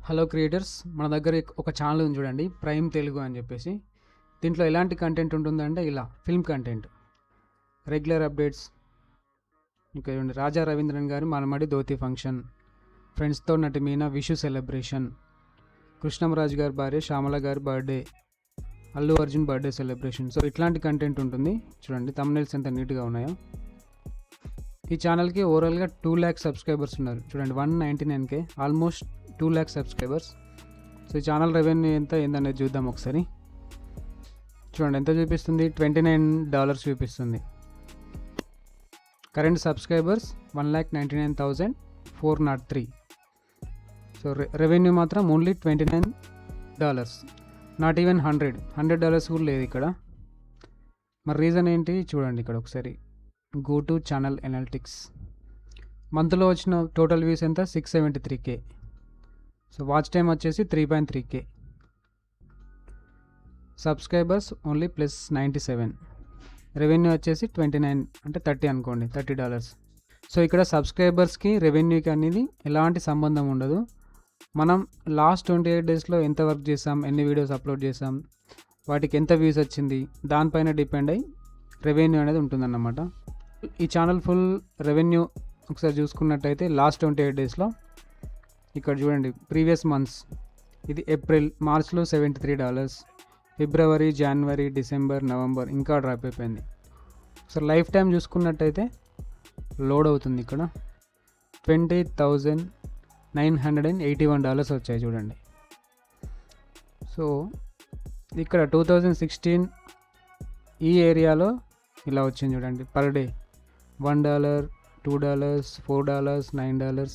Hello creators, మన దగ్గర ఒక ఛానల్ ఉంది చూడండి, ప్రైమ్ తెలుగు అని చెప్పేసి. దీంట్లో ఎలాంటి కంటెంట్ ఉంటుందంటే ఇలా ఫిల్మ్ కంటెంట్, రెగ్యులర్ అప్డేట్స్. ఇంకా చూడండి, రాజా రవీంద్రన్ గారి మనమడి ధోతి ఫంక్షన్, ఫ్రెండ్స్తో నటి మీనా విషు సెలబ్రేషన్, కృష్ణంరాజు గారి భార్య శ్యామల గారి birthday, Allu Arjun birthday celebration. So ఇట్లాంటి కంటెంట్ ఉంటుంది. చూడండి తమ్నెయిల్స్ ఎంత నీట్గా ఉన్నాయో. ఈ ఛానల్కి ఓవరాల్గా 2 lakh సబ్స్క్రైబర్స్ ఉన్నారు. చూడండి 199K, almost 2 lakh subscribers. So ఈ ఛానల్ రెవెన్యూ ఎంత ఏందనేది చూద్దాం ఒకసారి. చూడండి ఎంత చూపిస్తుంది, $29 చూపిస్తుంది. Current subscribers 1,99,403. సో రెవెన్యూ మాత్రం ఓన్లీ $29, నాట్ ఈవెన్ $100 కూడా లేదు ఇక్కడ. మరి రీజన్ ఏంటి చూడండి ఇక్కడ ఒకసారి. Go to channel analytics. మంత్లో వచ్చిన టోటల్ వ్యూస్ ఎంత, 673K. సో వాచ్ టైం వచ్చేసి 3.3K. Subscribers only +97. రెవెన్యూ వచ్చేసి 29, అంటే 30 అనుకోండి, $30. సో ఇక్కడ సబ్స్క్రైబర్స్కి రెవెన్యూకి అనేది ఎలాంటి సంబంధం ఉండదు. మనం లాస్ట్ 28 డేస్లో ఎంత వర్క్ చేసాం, ఎన్ని వీడియోస్ అప్లోడ్ చేసాం, వాటికి ఎంత వ్యూస్ వచ్చింది, దానిపైన డిపెండ్ అయ్యి రెవెన్యూ అనేది ఉంటుందన్నమాట. ఈ ఛానల్ ఫుల్ రెవెన్యూ ఒకసారి చూసుకున్నట్టయితే లాస్ట్ 28 డేస్లో ఇక్కడ చూడండి, ప్రీవియస్ మంత్స్ ఇది ఏప్రిల్, మార్చ్లో $73, ఫిబ్రవరి, జనవరి, డిసెంబర్, నవంబర్ ఇంకా డ్రాప్ అయిపోయింది. సో లైఫ్ టైం చూసుకున్నట్టయితే లోడ్ అవుతుంది. ఇక్కడ $20,981 వచ్చాయి చూడండి. సో ఇక్కడ 2016 ఈ ఏరియాలో ఇలా వచ్చింది చూడండి, పర్ డే $1, $2, $4, $9.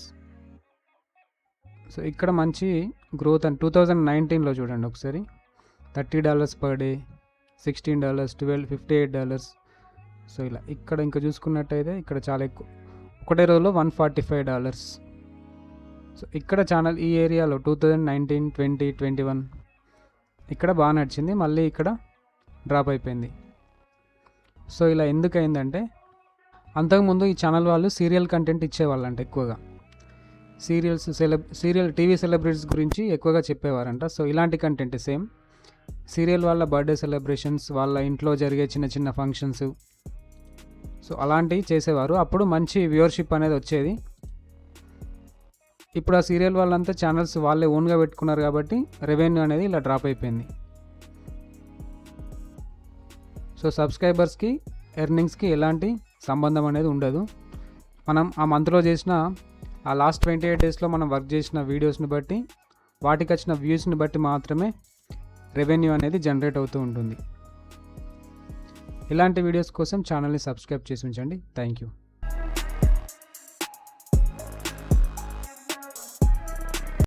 సో ఇక్కడ మంచి గ్రోత్ అని 2019లో చూడండి ఒకసారి, $30 పర్ డే, $16, $12, $58. సో ఇలా ఇక్కడ ఇంకా చూసుకున్నట్టయితే ఇక్కడ చాలా ఎక్కువ, ఒకటే రోజులో $145. సో ఇక్కడ ఛానల్ ఈ ఏరియాలో 2019, 20, 21 ఇక్కడ బాగా నడిచింది, మళ్ళీ ఇక్కడ డ్రాప్ అయిపోయింది. సో ఇలా ఎందుకు అయిందంటే, అంతకుముందు ఈ ఛానల్ వాళ్ళు సీరియల్ కంటెంట్ ఇచ్చేవాళ్ళంట ఎక్కువగా. సీరియల్ టీవీ సెలబ్రిటీస్ గురించి ఎక్కువగా చెప్పేవారంట. సో ఇలాంటి కంటెంట్ సేమ్ సీరియల్ వాళ్ళ బర్త్డే సెలబ్రేషన్స్, వాళ్ళ ఇంట్లో జరిగే చిన్న చిన్న ఫంక్షన్స్, సో అలాంటివి చేసేవారు. అప్పుడు మంచి వ్యూవర్షిప్ అనేది వచ్చేది. ఇప్పుడు ఆ సీరియల్ వాళ్ళంతా ఛానల్స్ వాళ్ళే ఓన్గా పెట్టుకున్నారు కాబట్టి రెవెన్యూ అనేది ఇలా డ్రాప్ అయిపోయింది. సో సబ్స్క్రైబర్స్కి ఎర్నింగ్స్కి ఎలాంటి సంబంధం అనేది ఉండదు. మనం ఆ మంత్లో చేసిన, ఆ లాస్ట్ 28 డేస్లో మనం వర్క్ చేసిన వీడియోస్ని బట్టి, వాటికి వచ్చిన వ్యూస్ని బట్టి మాత్రమే రెవెన్యూ అనేది జనరేట్ అవుతూ ఉంటుంది. ఇలాంటి వీడియోస్ కోసం ఛానల్ని సబ్స్క్రైబ్ చేసి ఉంచండి. Thank you.